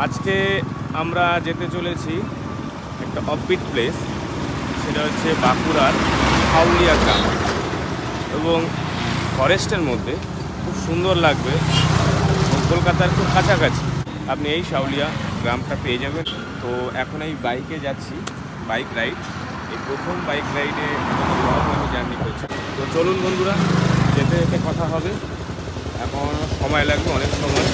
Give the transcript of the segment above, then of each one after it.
আজকে আমরা যেতে চলেছি একটা অফবিট প্লেস, সেটা হচ্ছে বাঁকুড়ার শাউলিয়া গ্রাম, এবং ফরেস্টের মধ্যে খুব সুন্দর লাগবে। কলকাতার খুব কাছাকাছি আপনি এই শাউলিয়া গ্রামটা পেয়ে যাবেন। তো এখন এই বাইকে যাচ্ছি, বাইক রাইড, এই প্রথম বাইক রাইডে আমি জার্নি করছি। তো চলুন বন্ধুরা, যেতে যেতে কথা হবে। এখন সময় লাগবে, অনেক সময়।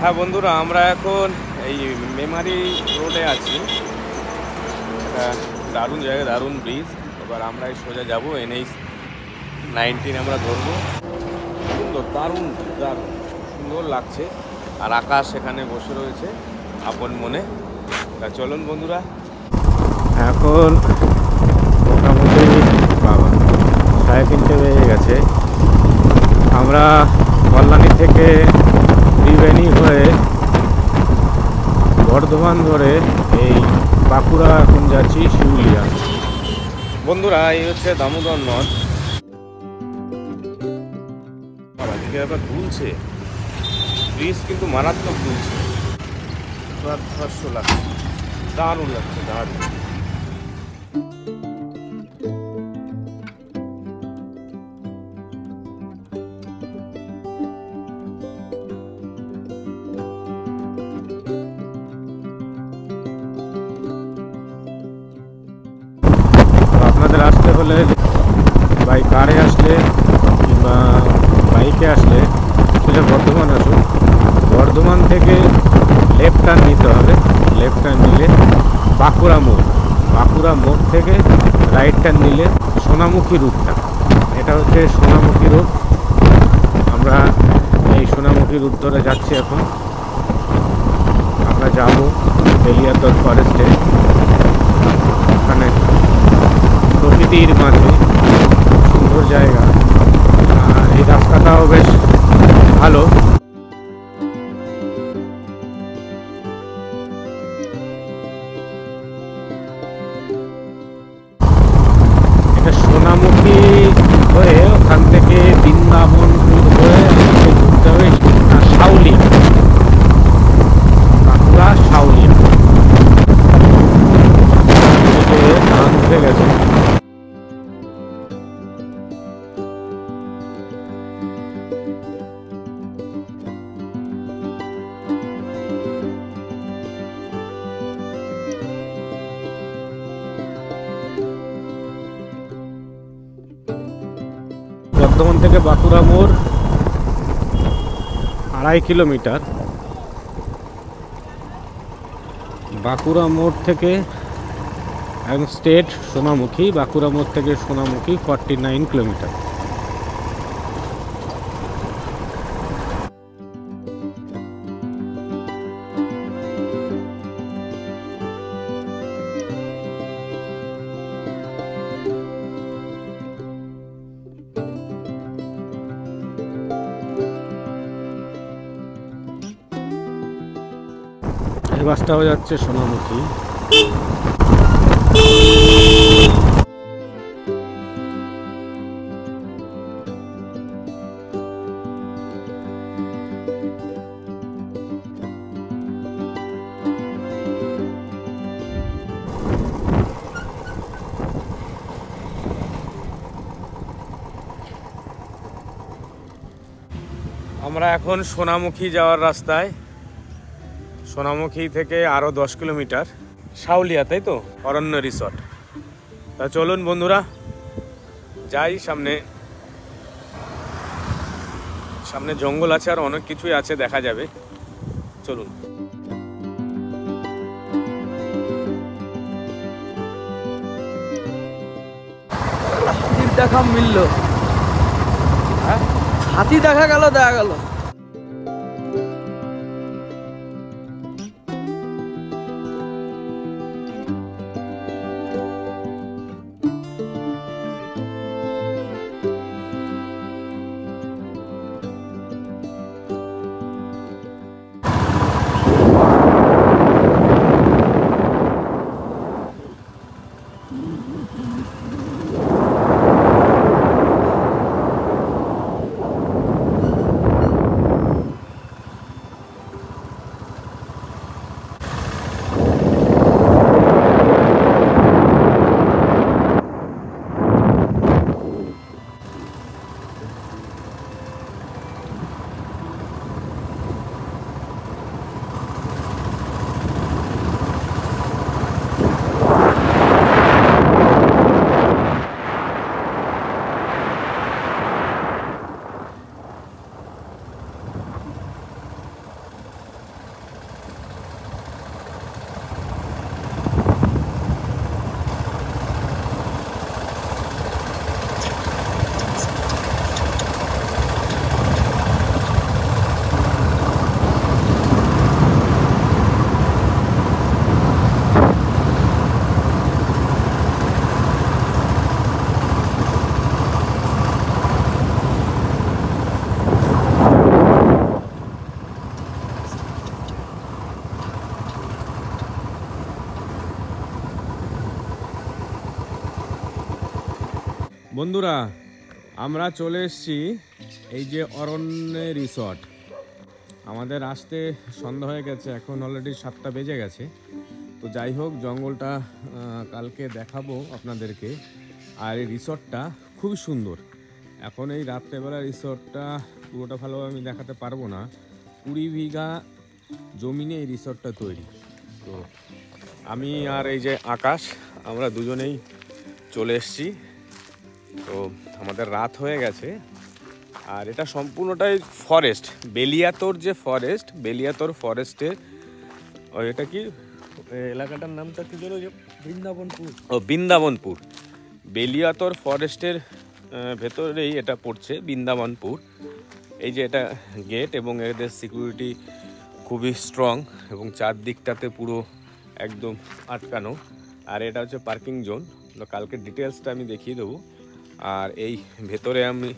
হ্যাঁ বন্ধুরা, আমরা এখন এই মেমারি রোডে আছি। একটা দারুণ জায়গা, দারুণ ব্রিজ। এবার আমরা এই সোজা যাবো, NH-19 আমরা ধরবো। সুন্দর, দারুণ দারুণ সুন্দর লাগছে। আর আকাশ এখানে বসে রয়েছে আপন মনে। তা চলুন বন্ধুরা, এখন মোটামুটি 3:30 বেজে গেছে। আমরা কল্যাণী থেকে ত্রিবেণী হয়ে বর্ধমান ধরে এই বাঁকুড়া এখন যাচ্ছি শিউলিয়া। বন্ধুরা, এই হচ্ছে দামোদর নদ। এদিকে আবার দুলছে ব্রিজ, কিন্তু মারাত্মক দুলছে, ধর্ষ লাগছে, দারুণ লাগছে, দারুণ। আপনাদের আসতে হলে বাই কারে আসলে কিংবা বাইকে আসলে সেটা বর্ধমান আসুন। বর্ধমান থেকে লেফট টার্ন নিতে হবে। লেফট টার্ন নিলে বাঁকুড়া মোড়, বাঁকুড়া মোড় থেকে রাইট টার্ন নিলে সোনামুখী রুটটা। এটা হচ্ছে সোনামুখী রুট। আমরা এই সোনামুখী রুট ধরে যাচ্ছি। এখন আমরা যাব বেলিয়াতল ফরেস্টে। ওখানে প্রকৃতির মাঝে সুন্দর জায়গা, আর এই রাস্তাটাও বেশ ভালো। এটা সোনামুখী হয়ে ওখান থেকে বৃন্দাবনপুর হয়ে ঘুরতে হবে শাউলিয়া, বাঁকুড়া শাউলিয়া। ধান উঠে গেছে। বর্ধমান থেকে বাঁকুড়া মোড় 2.5 কিলোমিটার। বাঁকুড়া মোড় থেকে একদম স্ট্রেট সোনামুখী, বাঁকুড়া মোড় থেকে সোনামুখী 49 কিলোমিটার। এই বাসটাও যাচ্ছে সোনামুখী। আমরা এখন সোনামুখী যাওয়ার রাস্তায়। সোনামুখী থেকে আরও 10 কিলোমিটার শাউলিয়া, তাই তো, অরণ্য রিসর্ট। তা চলুন বন্ধুরা যাই। সামনে সামনে জঙ্গল আছে, আর অনেক কিছুই আছে, দেখা যাবে। চলুন। হাতির দেখা মিলল, হ্যাঁ হাতি দেখা গেল, দেখা গেল। বন্ধুরা আমরা চলে এসেছি এই যে অরণ্যে রিসর্ট। আমাদের আসতে সন্ধ্যা হয়ে গেছে, এখন অলরেডি 7টা বেজে গেছে। তো যাই হোক, জঙ্গলটা কালকে দেখাবো আপনাদেরকে। আর এই রিসর্টটা খুবই সুন্দর। এখন এই রাত্রেবেলা রিসর্টটা পুরোটা ভালোভাবে আমি দেখাতে পারবো না। 20 বিঘা জমিনে এই রিসর্টটা তৈরি। তো আমি আর এই যে আকাশ, আমরা দুজনেই চলে এসেছি। তো আমাদের রাত হয়ে গেছে। আর এটা সম্পূর্ণটাই ফরেস্ট, বেলিয়াতোর যে ফরেস্ট, বেলিয়াতোর ফরেস্টের এটা কি এলাকাটার নামটা কি যেন? বৃন্দাবনপুর। ও বৃন্দাবনপুর। বেলিয়াতোর ফরেস্টের ভেতরেই এটা পড়ছে, বৃন্দাবনপুর। এই যে এটা গেট, এবং এদের সিকিউরিটি খুবই স্ট্রং এবং চারদিকটাতে পুরো একদম আটকানো। আর এটা হচ্ছে পার্কিং জোন। কালকে ডিটেলসটা আমি দেখিয়ে দেবো। আর এই ভেতরে আমি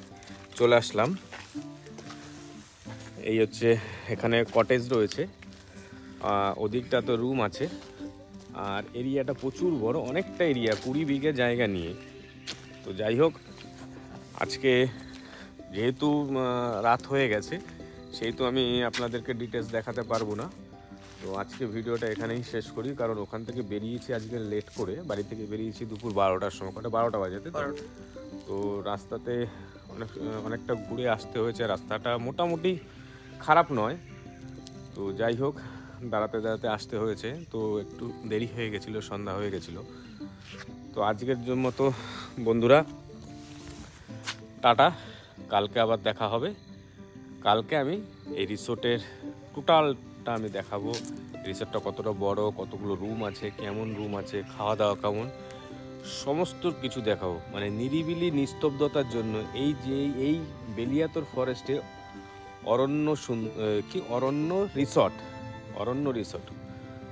চলে আসলাম। এই হচ্ছে এখানে কটেজ রয়েছে, ওদিকটা তো রুম আছে। আর এরিয়াটা প্রচুর বড়, অনেকটা এরিয়া, 20 বিঘে জায়গা নিয়ে। তো যাই হোক, আজকে যেহেতু রাত হয়ে গেছে, সেহেতু আমি আপনাদেরকে ডিটেলস দেখাতে পারবো না। তো আজকে ভিডিওটা এখানেই শেষ করি, কারণ ওখান থেকে বেরিয়েছি আজকে লেট করে। বাড়ি থেকে বেরিয়েছি দুপুর 12টার সময়, 12টা বাজেতে। তো রাস্তাতে অনেকটা ঘুরে আসতে হয়েছে। রাস্তাটা মোটামুটি খারাপ নয়। তো যাই হোক, দাঁড়াতে দাঁড়াতে আসতে হয়েছে। তো একটু দেরি হয়ে গেছিলো, সন্ধ্যা হয়ে গেছিলো। তো আজকের জন্য তো বন্ধুরা টাটা, কালকে আবার দেখা হবে। কালকে আমি এই রিসোর্টের টোটালটা আমি দেখাবো। রিসোর্টটা কতটা বড়, কতগুলো রুম আছে, কেমন রুম আছে, খাওয়া দাওয়া কেমন, সমস্ত কিছু দেখাবো। মানে নিরিবিলি নিস্তব্ধতার জন্য এই বেলিয়াতোর ফরেস্টে অরণ্য রিসর্ট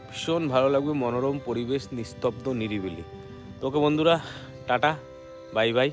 ভীষণ ভালো লাগবে। মনোরম পরিবেশ, নিস্তব্ধ, নিরিবিলি। তোকে বন্ধুরা টাটা, বাই বাই।